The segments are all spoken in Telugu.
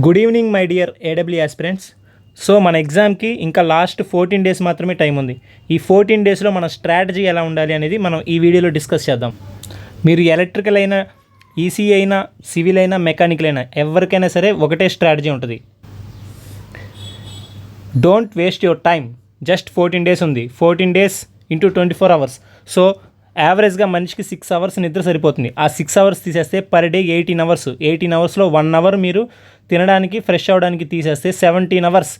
Good evening my dear AW aspirants. So మన ఎగ్జామ్కి ఇంకా లాస్ట్ 14 డేస్ మాత్రమే టైం ఉంది. ఈ 14 డేస్లో మన స్ట్రాటజీ ఎలా ఉండాలి అనేది మనం ఈ వీడియోలో డిస్కస్ చేద్దాం. మీరు ఎలక్ట్రికల్ అయినా, ఈసీ అయినా, సివిల్ అయినా, మెకానికల్ అయినా ఎవరికైనా సరే ఒకటే స్ట్రాటజీ ఉంటుంది. Don't waste your time. Just 14 days ఉంది. 14 డేస్ ఇంటూ 24 అవర్స్. సో యావరేజ్గా మనిషికి 6 అవర్స్ నిద్ర సరిపోతుంది. ఆ 6 అవర్స్ తీసేస్తే పర్ డే 18 అవర్స్. 18 అవర్స్లో 1 అవర్ మీరు తినడానికి, ఫ్రెష్ అవ్వడానికి తీసేస్తే 17 hours.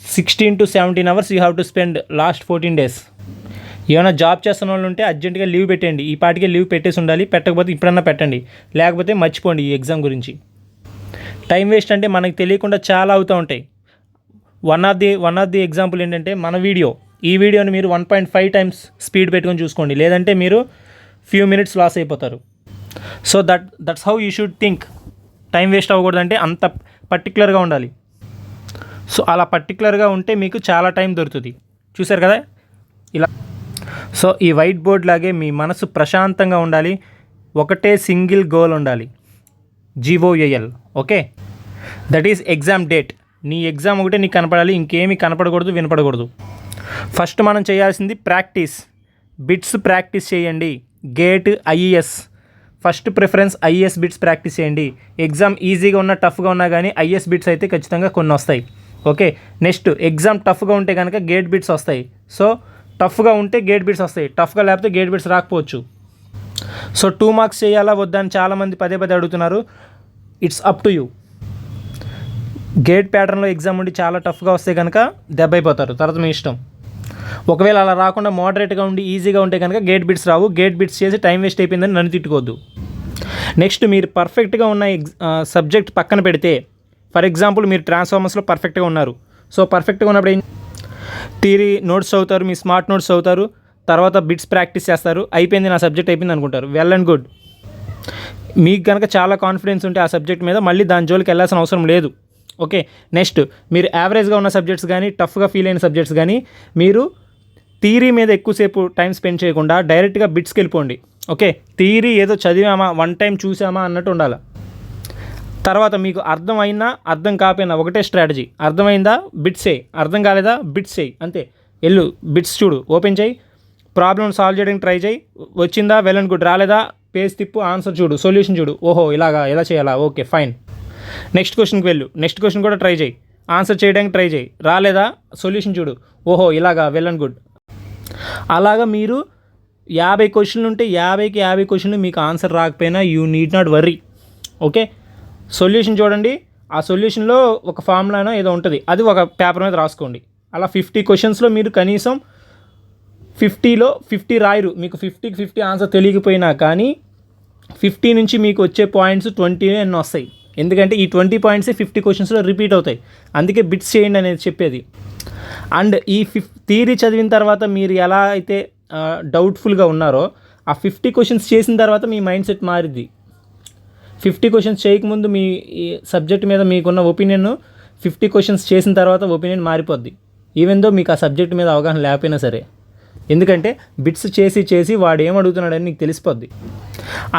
16 to 17 hours you have to spend last 14 days. ఏమైనా జాబ్ చేస్తున్న వాళ్ళు ఉంటే అర్జెంటుగా లీవ్ పెట్టండి. ఈ పాటికే లీవ్ పెట్టేసి ఉండాలి. పెట్టకపోతే ఇప్పుడన్నా పెట్టండి, లేకపోతే మర్చిపోండి ఈ ఎగ్జామ్ గురించి. టైం వేస్ట్ అంటే మనకు తెలియకుండా చాలా అవుతూ ఉంటాయి. వన్ ఆఫ్ ది ఎగ్జాంపుల్ ఏంటంటే మన ఈ వీడియోని మీరు 1.5 టైమ్స్ స్పీడ్ పెట్టుకొని చూసుకోండి, లేదంటే మీరు ఫ్యూ మినిట్స్ లాస్ అయిపోతారు. So that's how you should think. Time waste అవ్వకూడదంటే అంత పర్టికులర్గా ఉండాలి. సో అలా పర్టికులర్గా ఉంటే మీకు చాలా టైం దొరుకుతుంది. చూసారు కదా ఇలా. సో ఈ వైట్ బోర్డ్ లాగే మీ మనసు ప్రశాంతంగా ఉండాలి. ఒకటే సింగిల్ గోల్ ఉండాలి, GOAL. Okay, that is exam date. నీ ఎగ్జామ్ ఒకటే నీకు కనపడాలి, ఇంకేమీ కనపడకూడదు, వినపడకూడదు. ఫస్ట్ మనం చేయాల్సింది ప్రాక్టీస్. బిట్స్ ప్రాక్టీస్ చేయండి. Gate, IES first preference. IES bits practice చేయండి. ఎగ్జామ్ ఈజీగా ఉన్నా, టఫ్గా ఉన్నా కానీ IES బిట్స్ అయితే ఖచ్చితంగా కొన్ని వస్తాయి. ఓకే, నెక్స్ట్ ఎగ్జామ్ టఫ్గా ఉంటే కనుక గేట్ బిట్స్ వస్తాయి. సో టఫ్గా ఉంటే గేట్ బిట్స్ వస్తాయి, టఫ్గా లేకపోతే గేట్ బిట్స్ రాకపోవచ్చు. సో 2 మార్క్స్ చేయాలా వద్దా అని చాలామంది పదే అడుగుతున్నారు. It's up to you. Gate ప్యాటర్న్లో ఎగ్జామ్ ఉండి చాలా టఫ్గా వస్తే కనుక దెబ్బ అయిపోతారు, తర్వాత మీ ఇష్టం. ఒకవేళ అలా రాకుండా మోడరేట్గా ఉండి ఈజీగా ఉంటే కనుక గేట్ బిట్స్ రావు. గేట్ బిట్స్ చేసి టైం వేస్ట్ అయిపోయిందని నన్ను తిట్టుకోవద్దు. నెక్స్ట్ మీరు పర్ఫెక్ట్గా ఉన్న సబ్జెక్ట్ పక్కన పెడితే, ఫర్ ఎగ్జాంపుల్ మీరు ట్రాన్స్ఫార్మర్స్లో పర్ఫెక్ట్గా ఉన్నారు. సో పర్ఫెక్ట్గా ఉన్నప్పుడు ఏం, థియరీ నోట్స్ చదువుతారు, మీ స్మార్ట్ నోట్స్ చదువుతారు, తర్వాత బిట్స్ ప్రాక్టీస్ చేస్తారు. అయిపోయింది, నా సబ్జెక్ట్ అయిపోయింది అనుకుంటారు. Well and good. మీకు కనుక చాలా కాన్ఫిడెన్స్ ఉంటే ఆ సబ్జెక్ట్ మీద మళ్ళీ దాని జోలికి వెళ్ళాల్సిన అవసరం లేదు. ఓకే, నెక్స్ట్ మీరు యావరేజ్గా ఉన్న సబ్జెక్ట్స్ కానీ, టఫ్గా ఫీల్ అయిన సబ్జెక్ట్స్ కానీ మీరు థియరీ మీద ఎక్కువసేపు టైం స్పెండ్ చేయకుండా డైరెక్ట్గా బిట్స్కి వెళ్ళిపోండి. ఓకే, థియరీ ఏదో చదివామా, 1 టైం చూసామా అన్నట్టు ఉండాలి. తర్వాత మీకు అర్థమైనా అర్థం కాకపోయినా ఒకటే స్ట్రాటజీ. అర్థమైందా బిట్స్ చేయి, అర్థం కాలేదా బిట్స్ చేయి, అంతే. వెళ్ళు బిట్స్ చూడు, ఓపెన్ చేయి, ప్రాబ్లమ్ సాల్వ్ చేయడానికి ట్రై చేయి. వచ్చిందా, వెల్ అండ్ గుడ్. రాలేదా పేజ్ తిప్పు, ఆన్సర్ చూడు, సొల్యూషన్ చూడు. ఓహో ఇలాగా, ఎలా చేయాలా, ఓకే ఫైన్. నెక్స్ట్ క్వశ్చన్కి వెళ్ళు, నెక్స్ట్ క్వశ్చన్ కూడా ట్రై చేయి, ఆన్సర్ చేయడానికి ట్రై చేయి. రాలేదా సొల్యూషన్ చూడు, ఓహో ఇలాగా, వెల్ అండ్ గుడ్. అలాగా మీరు 50 క్వశ్చన్లు ఉంటే 50కి 50 క్వశ్చన్లు మీకు ఆన్సర్ రాకపోయినా you need not worry. Okay, solution చూడండి. ఆ సొల్యూషన్లో ఒక ఫార్ములానో ఏదో ఉంటుంది, అది ఒక పేపర్ మీద రాసుకోండి. అలా 50 క్వశ్చన్స్లో మీరు కనీసం 50లో 50 రాయరు. మీకు 50కి 50 ఆన్సర్ తెలియకపోయినా కానీ 50 నుంచి మీకు వచ్చే పాయింట్స్ 20 ఎన్నో వస్తాయి. ఎందుకంటే ఈ 20 పాయింట్సే 50 క్వశ్చన్స్లో రిపీట్ అవుతాయి. అందుకే బిట్స్ చేయండి అనేది చెప్పేది. అండ్ ఈ థియరీ చదివిన తర్వాత మీరు ఎలా అయితే డౌట్ఫుల్గా ఉన్నారో, ఆ 50 క్వశ్చన్స్ చేసిన తర్వాత మీ మైండ్ సెట్ మారిద్ది. 50 క్వశ్చన్స్ చేయకముందు మీ సబ్జెక్ట్ మీద మీకున్న ఒపీనియన్ 50 క్వశ్చన్స్ చేసిన తర్వాత ఒపీనియన్ మారిపోద్ది, ఈవెన్ దో మీకు ఆ సబ్జెక్ట్ మీద అవగాహన లేకపోయినా సరే. ఎందుకంటే బిట్స్ చేసి వాడు ఏమడుగుతున్నాడని నీకు తెలిసిపోద్ది.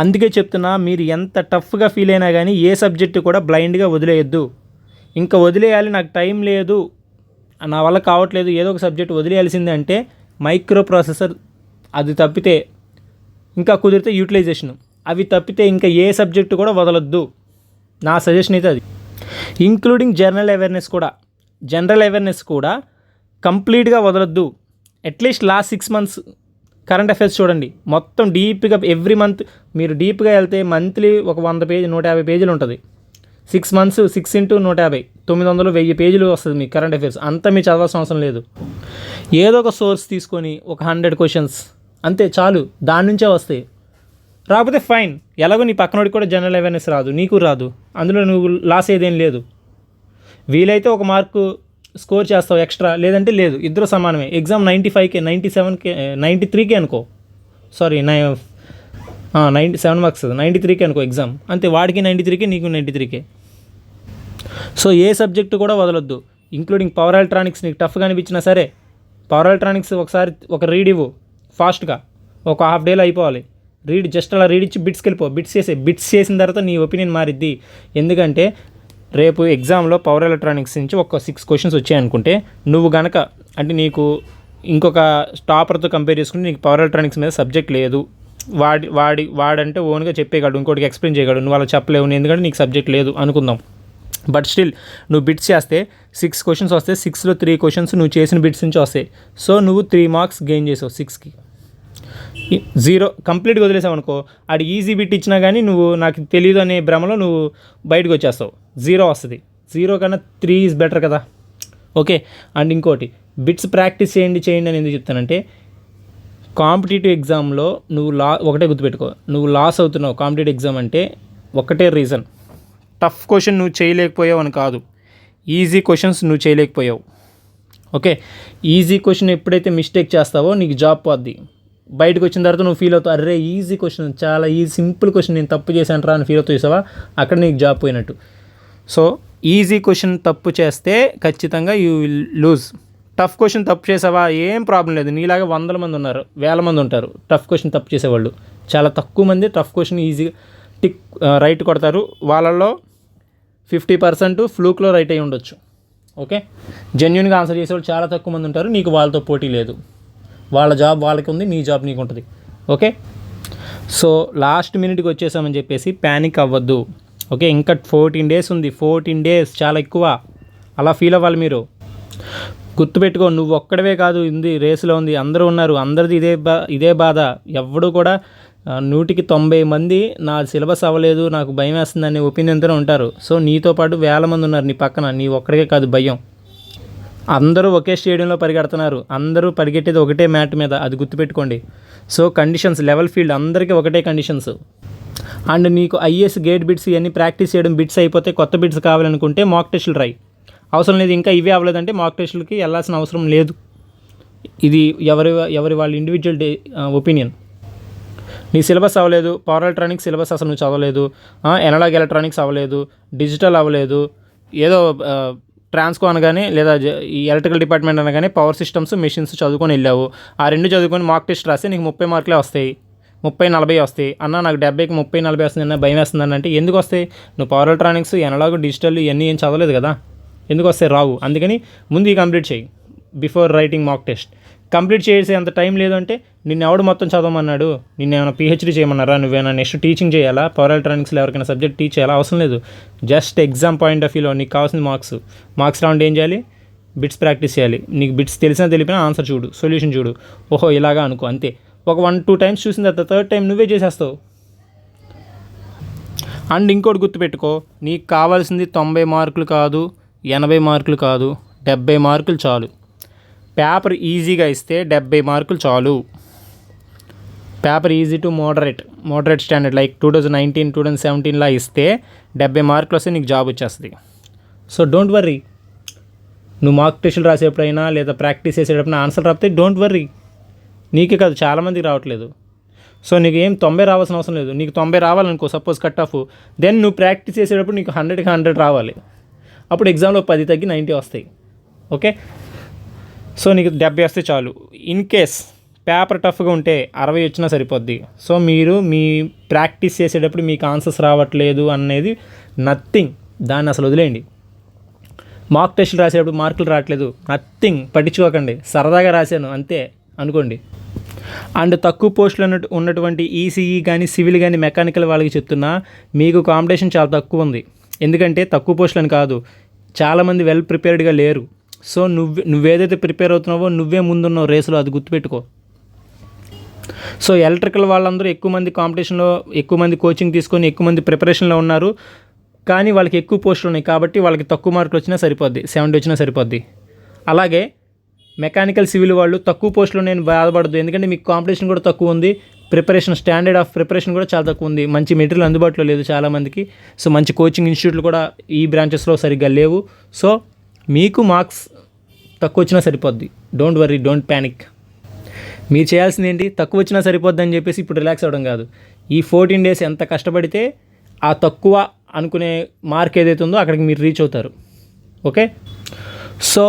అందుకే చెప్తున్నా, మీరు ఎంత టఫ్గా ఫీల్ అయినా కానీ ఏ సబ్జెక్టు కూడా బ్లైండ్గా వదిలేయద్దు. ఇంకా వదిలేయాలి, నాకు టైం లేదు, నా వల్ల కావట్లేదు, ఏదో ఒక సబ్జెక్ట్ వదిలేయాల్సిందే అంటే మైక్రో ప్రాసెసర్, అది తప్పితే, ఇంకా కుదిరితే యూటిలైజేషన్, అవి తప్పితే ఇంకా ఏ సబ్జెక్టు కూడా వదలొద్దు. నా సజెషన్ అయితే అది. ఇంక్లూడింగ్ జనరల్ అవేర్నెస్ కూడా కంప్లీట్గా వదలొద్దు. At least last 6 months current affairs చూడండి. మొత్తం డీప్గా ఎవ్రీ మంత్ మీరు డీప్గా వెళ్తే మంత్లీ ఒక 100 పేజీ 150 పేజీలు ఉంటుంది. 6 months 6 into 150 900 1000 పేజీలు వస్తుంది మీ కరెంట్ అఫైర్స్. అంతా మీరు చదవాల్సిన అవసరం లేదు. ఏదో ఒక సోర్స్ తీసుకొని ఒక 100 క్వశ్చన్స్ అంతే చాలు, దాని నుంచే వస్తాయి. రాకపోతే ఫైన్, ఎలాగో నీ పక్కనోడికి కూడా జనరల్ అవేర్నెస్ రాదు, నీకు రాదు, అందులో నువ్వు లాస్ అయ్యేదేం లేదు. వీలైతే ఒక మార్కు స్కోర్ చేస్తావు ఎక్స్ట్రా, లేదంటే లేదు, ఇద్దరు సమానమే. ఎగ్జామ్ 95కే 97కే 93కే అనుకో, సారీ 97 మార్క్స్ 93కే అనుకో ఎగ్జామ్, అంతే. వాడికి 93కే, నీకు 93కే. సో ఏ సబ్జెక్టు కూడా వదలొద్దు. Including power electronics. నీకు టఫ్గా అనిపించినా సరే పవర్ ఎలక్ట్రానిక్స్ ఒకసారి ఒక రీడ్ ఇవ్వు ఫాస్ట్గా, ఒక హాఫ్ డేలో అయిపోవాలి. జస్ట్ అలా రీడ్ ఇచ్చి బిట్స్కి వెళ్ళిపో. బిట్స్ చేసిన తర్వాత నీ ఒపీనియన్ మారిద్ది. ఎందుకంటే రేపు ఎగ్జామ్లో పవర్ ఎలక్ట్రానిక్స్ నుంచి ఒక 6 క్వశ్చన్స్ వచ్చాయనుకుంటే నువ్వు గనక అంటే నీకు ఇంకొక టాపర్తో కంపేర్ చేసుకుంటే నీకు పవర్ ఎలక్ట్రానిక్స్ మీద సబ్జెక్ట్ లేదు, వాడంటే ఓన్గా చెప్పేయగలడు, ఇంకోటికి ఎక్స్ప్లెయిన్ చేయగలడు, నువ్వు అలా చెప్పలేవు ఎందుకంటే నీకు సబ్జెక్ట్ లేదు అనుకుందాం. బట్ స్టిల్ నువ్వు బిట్స్ చేస్తే 6 క్వశ్చన్స్ వస్తాయి, 6లో 3 క్వశ్చన్స్ నువ్వు చేసిన బిట్స్ నుంచి వస్తాయి. సో నువ్వు 3 మార్క్స్ గెయిన్ చేసావు 6కి. 0 కంప్లీట్గా వదిలేసావు అనుకో, ఆడు ఈజీ బిట్ ఇచ్చినా కానీ నువ్వు నాకు తెలియదు అనే భ్రమలో నువ్వు బయటకు వచ్చేస్తావు, 0 వస్తుంది. 0 కన్నా 3 ఈజ్ బెటర్ కదా. ఓకే. అండ్ ఇంకోటి, బిట్స్ ప్రాక్టీస్ చేయండి అని ఎందుకు చెప్తానంటే, కాంపిటేటివ్ ఎగ్జామ్లో నువ్వు ఒకటే గుర్తుపెట్టుకో, నువ్వు లాస్ అవుతున్నావు కాంపిటేటివ్ ఎగ్జామ్ అంటే ఒకటే రీజన్, టఫ్ క్వశ్చన్ నువ్వు చేయలేకపోయావు అని కాదు, ఈజీ క్వశ్చన్స్ నువ్వు చేయలేకపోయావు. ఓకే. ఈజీ క్వశ్చన్ ఎప్పుడైతే మిస్టేక్ చేస్తావో నీకు జాబ్ పోద్ది. బయటకు వచ్చిన తర్వాత నువ్వు ఫీల్ అవుతావు, అరే ఈజీ క్వశ్చన్, చాలా సింపుల్ క్వశ్చన్, నేను తప్పు చేశాను రా అని ఫీల్ అవుతావు చూసావా, అక్కడ నీకు జాబ్ పోయినట్టు. సో ఈజీ క్వశ్చన్ తప్పు చేస్తే ఖచ్చితంగా you will lose. Tough question తప్పు చేసావా ఏం ప్రాబ్లం లేదు, నీలాగా 100 మంది ఉన్నారు, 1000 మంది ఉంటారు టఫ్ క్వశ్చన్ తప్పు చేసేవాళ్ళు. చాలా తక్కువ మంది టఫ్ క్వశ్చన్ ఈజీగా రైట్ కొడతారు, వాళ్ళల్లో 50% ఫ్లూక్లో రైట్ అయ్యి ఉండొచ్చు. ఓకే. జెన్యున్గా ఆన్సర్ చేసేవాళ్ళు చాలా తక్కువ మంది ఉంటారు, నీకు వాళ్ళతో పోటీ లేదు, వాళ్ళ జాబ్ వాళ్ళకి ఉంది, నీ జాబ్ నీకు ఉంటుంది. ఓకే. సో లాస్ట్ మినిట్కి వచ్చేసామని చెప్పేసి ప్యానిక్ అవ్వద్దు. ఓకే. ఇంకా 14 డేస్ ఉంది, 14 డేస్ చాలా ఎక్కువ, అలా ఫీల్ అవ్వాలి మీరు. గుర్తుపెట్టుకో, నువ్వు ఒక్కడవే కాదు ఉంది రేసులో ఉంది, అందరూ ఉన్నారు, అందరిది ఇదే బాధ. ఎవడు కూడా 100కి 90 మంది నా సిలబస్ అవ్వలేదు నాకు భయం వేస్తుంది అనే ఒపీనియన్తోనే ఉంటారు. సో నీతో పాటు 1000 మంది ఉన్నారు నీ పక్కన, నీ ఒక్కడికే కాదు భయం. అందరూ ఒకే స్టేడియంలో పరిగెడుతున్నారు, అందరూ పరిగెట్టేది ఒకటే మ్యాట్ మీద, అది గుర్తుపెట్టుకోండి. సో కండిషన్స్ లెవెల్ ఫీల్డ్ అందరికీ ఒకటే కండిషన్స్. అండ్ నీకు ఐఏఎస్ గేట్ బిట్స్ ఇవన్నీ ప్రాక్టీస్ చేయడం, బిట్స్ అయిపోతే కొత్త బిట్స్ కావాలనుకుంటే మాక్ టెస్టులు రాయి, అవసరం లేదు. ఇంకా ఇవే అవ్వలేదంటే మాక్ టెస్టులకి వెళ్ళాల్సిన అవసరం లేదు. ఇది ఎవరి వాళ్ళ ఇండివిజువల్ ఒపీనియన్. నీ సిలబస్ అవ్వలేదు, పవర్ ఎలక్ట్రానిక్స్ సిలబస్ అసలు నువ్వు చదవలేదు, ఎనలాగ్ ఎలక్ట్రానిక్స్ అవ్వలేదు, డిజిటల్ అవ్వలేదు, ఏదో ట్రాన్స్కో అనగానే లేదా ఈ ఎలక్ట్రికల్ డిపార్ట్మెంట్ అనగానే పవర్ సిస్టమ్స్ మెషిన్స్ చదువుకొని వెళ్ళావు, ఆ 2 చదువుకొని మాక్ టెస్ట్ రాస్తే నీకు 30 మార్కులే వస్తాయి, 30-40 వస్తాయి. అన్న నాకు 70కి 30-40 వస్తుంది అన్న, భయం వేస్తుంది అంటే ఎందుకు వస్తాయి? నువ్వు పవర్ ఎలక్ట్రానిక్స్ ఎనలాగ్ డిజిటల్ ఇవన్నీ ఏం చదవలేదు కదా, ఎందుకు వస్తాయి? రావు. అందుకని ముందు ఈ కంప్లీట్ చేయి before writing mock test. Complete చేసే అంత టైం లేదు అంటే నిన్ను ఎవడు మొత్తం చదవమన్నాడు? నిన్ను ఏమైనా పిహెచ్డీ చేయమన్నారా? నువ్వేనా నెక్స్ట్ టీచింగ్ చేయాలా? పవర్ ఎలక్ట్రానిక్స్లో ఎవరికైనా సబ్జెక్ట్ టీచ్ చేయాలా? అవసరం లేదు. జస్ట్ ఎగ్జామ్ పాయింట్ ఆఫ్ వ్యూలో నీకు కావాల్సిన మార్క్స్ రౌండ్ ఏం చేయాలి? బిట్స్ ప్రాక్టీస్ చేయాలి. నీకు బిట్స్ తెలిసినా తెలిపినా ఆన్సర్ చూడు, సొల్యూషన్ చూడు, ఓహో ఇలాగా అనుకో, అంతే. ఒక 1-2 టైమ్స్ చూసిన తర్వాత థర్డ్ టైం నువ్వే చేసేస్తావు. అండ్ ఇంకోటి గుర్తుపెట్టుకో, నీకు కావాల్సింది 90 మార్కులు కాదు, 80 మార్కులు కాదు, 70 మార్కులు చాలు. పేపర్ ఈజీగా ఇస్తే 70 మార్కులు చాలు. Paper easy to moderate standard like 2019, 2017లా ఇస్తే 70 మార్కులు వస్తే నీకు జాబ్ వచ్చేస్తుంది. So don't worry. నువ్వు మార్క్ టెస్టులు రాసేటప్పుడైనా లేదా ప్రాక్టీస్ చేసేటప్పుడు ఆన్సర్ రాపితే డోంట్ వర్రీ. నీకే కాదు చాలామందికి రావట్లేదు. సో నీకు ఏం 90 రావాల్సిన అవసరం లేదు. నీకు 90 రావాలనుకో సపోజ్ కట్ ఆఫ్, దెన్ నువ్వు ప్రాక్టీస్ చేసేటప్పుడు నీకు 100కి 100 రావాలి. అప్పుడు ఎగ్జామ్లో 10 తగ్గి 90 వస్తాయి. ఓకే. సో నీకు 70 వస్తే చాలు. ఇన్ కేస్ పేపర్ టఫ్గా ఉంటే 60 వచ్చినా సరిపోద్ది. సో మీరు మీ ప్రాక్టీస్ చేసేటప్పుడు మీకు ఆన్సర్స్ రావట్లేదు అనేది నథింగ్, దాన్ని అసలు వదిలేయండి. మాక్ టెస్టులు రాసేటప్పుడు మార్కులు రావట్లేదు, నథింగ్, పట్టించుకోకండి, సరదాగా రాశాను అంతే అనుకోండి. అండ్ తక్కువ పోస్టులు ఉన్నటువంటి ఈసీఈ కానీ సివిల్ కానీ మెకానికల్ వాళ్ళకి చెప్తున్నా, మీకు కాంపిటీషన్ చాలా తక్కువ ఉంది. ఎందుకంటే తక్కువ పోస్టులు అని కాదు, చాలామంది వెల్ ప్రిపేర్డ్గా లేరు. సో నువ్వేదైతే ప్రిపేర్ అవుతున్నావో నువ్వే ముందున్నావు రేసులో, అది గుర్తుపెట్టుకో. సో ఎలక్ట్రికల్ వాళ్ళందరూ ఎక్కువ మంది కాంపిటీషన్లో, ఎక్కువ మంది కోచింగ్ తీసుకొని ఎక్కువ మంది ప్రిపరేషన్లో ఉన్నారు, కానీ వాళ్ళకి ఎక్కువ పోస్టులు ఉన్నాయి కాబట్టి వాళ్ళకి తక్కువ మార్కులు వచ్చినా సరిపోద్ది, 70 వచ్చినా సరిపోద్ది. అలాగే మెకానికల్ సివిల్ వాళ్ళు తక్కువ పోస్టులు నేను బాధపడద్దు, ఎందుకంటే మీకు కాంపిటీషన్ కూడా తక్కువ ఉంది, ప్రిపరేషన్ స్టాండర్డ్ ఆఫ్ ప్రిపరేషన్ కూడా చాలా తక్కువ ఉంది, మంచి మెటీరియల్ అందుబాటులో లేదు చాలామందికి. సో మంచి కోచింగ్ ఇన్స్టిట్యూట్లు కూడా ఈ బ్రాంచెస్లో సరిగ్గా లేవు. సో మీకు మార్క్స్ తక్కువ వచ్చినా సరిపోద్ది, డోంట్ వర్రీ, డోంట్ ప్యానిక్. మీరు చేయాల్సింది ఏంటి? తక్కువ వచ్చినా సరిపోద్ది అని చెప్పేసి ఇప్పుడు రిలాక్స్ అవ్వడం కాదు. ఈ 14 డేస్ ఎంత కష్టపడితే ఆ తక్కువ అనుకునే మార్క్ ఏదైతే ఉందో అక్కడికి మీరు రీచ్ అవుతారు. ఓకే. సో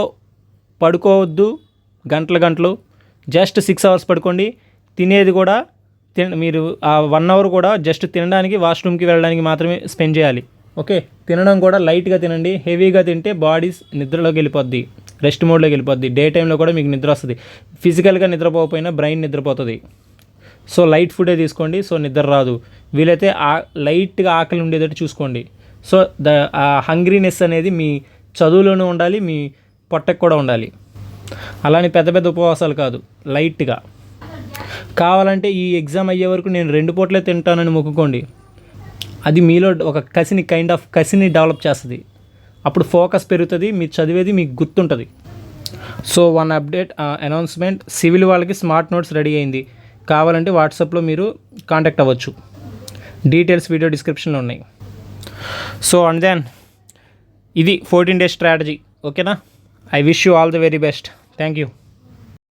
పడుకోవద్దు గంటలు, జస్ట్ 6 అవర్స్ పడుకోండి. తినేది కూడా మీరు ఆ 1 అవర్ కూడా జస్ట్ తినడానికి, వాష్రూమ్కి వెళ్ళడానికి మాత్రమే స్పెండ్ చేయాలి. ఓకే, తినడం కూడా లైట్గా తినండి. హెవీగా తింటే బాడీ నిద్రలోకి వెళ్ళిపోద్ది, రెస్ట్ మోడ్లోకి వెళ్ళిపోద్ది. డే టైంలో కూడా మీకు నిద్ర వస్తుంది. ఫిజికల్గా నిద్రపోకపోయినా బ్రెయిన్ నిద్రపోతుంది. సో లైట్ ఫుడే తీసుకోండి, సో నిద్ర రాదు. వీలైతే లైట్గా ఆకలి ఉండేటట్టు చూసుకోండి. సో హంగ్రీనెస్ అనేది మీ చదువులోనూ ఉండాలి, మీ పొట్టకు కూడా ఉండాలి. అలానే పెద్ద పెద్ద ఉపవాసాలు కాదు, లైట్గా. కావాలంటే ఈ ఎగ్జామ్ అయ్యే వరకు నేను 2 పూటలే తింటానని మొక్కుకోండి. అది మీలో ఒక కసిని డెవలప్ చేస్తుంది. అప్పుడు ఫోకస్ పెరుగుతుంది, మీరు చదివేది మీకు గుర్తుంటుంది. So one update announcement, civil వాళ్ళకి స్మార్ట్ నోట్స్ రెడీ అయింది. కావాలంటే వాట్సాప్లో మీరు కాంటాక్ట్ అవ్వచ్చు. డీటెయిల్స్ వీడియో డిస్క్రిప్షన్లో ఉన్నాయి. సో అండ్ దెన్ ఇది 14 days స్ట్రాటజీ. ఓకేనా? I wish you all the very best. Thank you.